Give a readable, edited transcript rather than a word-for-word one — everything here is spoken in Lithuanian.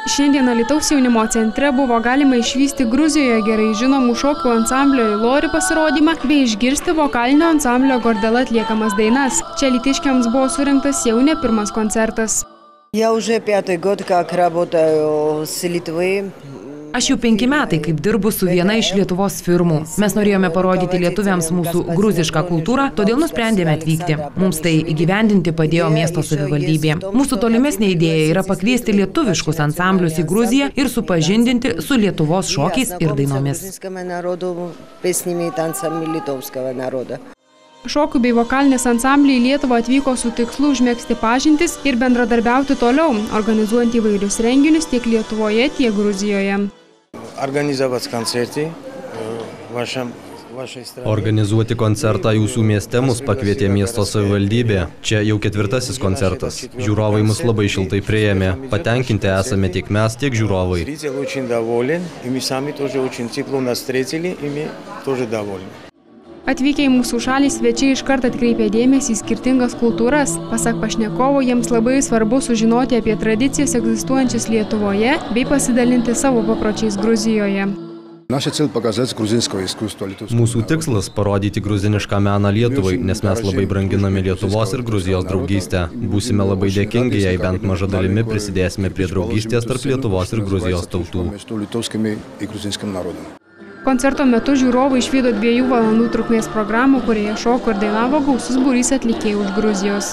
Šiandien Alytaus jaunimo centre buvo galima išvysti Gruzijoje gerai žinomų šokių ansamblio Ilori pasirodymą bei išgirsti vokalinio ansamblio Gordela atliekamas dainas. Čia alytiškiams buvo surinktas jau ne pirmas koncertas. Я уже 5-й год как работаю с Литвой. Aš jau 5 metai kaip dirbu su viena iš Lietuvos firmų. Mes norėjome parodyti lietuviams mūsų gruzišką kultūrą, todėl nusprendėme atvykti. Mums tai įgyvendinti padėjo miesto savivaldybė. Mūsų tolimesnė idėja yra pakviesti lietuviškus ansamblius į Gruziją ir supažindinti su Lietuvos šokiais ir dainomis. Šokių bei vokalinės ansambliai į Lietuvą atvyko su tikslu užmegzti pažintis ir bendradarbiauti toliau, organizuojant įvairius renginius tiek Lietuvoje, tiek Gruzijoje. Organizuoti koncertą jūsų mieste mus pakvietė miesto savivaldybė. Čia jau 4. koncertas. Žiūrovai mus labai šiltai priėmė. Patenkinti esame tiek mes, tiek žiūrovai. Atvykę į mūsų šalį svečiai iškart atkreipė dėmesį į skirtingas kultūras. Pasak pašnekovo, jiems labai svarbu sužinoti apie tradicijas egzistuojančias Lietuvoje bei pasidalinti savo papročiais Gruzijoje. Mūsų tikslas – parodyti gruzinišką meną Lietuvai, nes mes labai branginame Lietuvos ir Gruzijos draugystę. Būsime labai dėkingi, jei bent maža dalimi prisidėsime prie draugystės tarp Lietuvos ir Gruzijos tautų. Koncerto metu žiūrovai išvydo 2 valandų trukmės programą, kurioje šoko ir dainavo gausus būrys atlikėjų iš Gruzijos.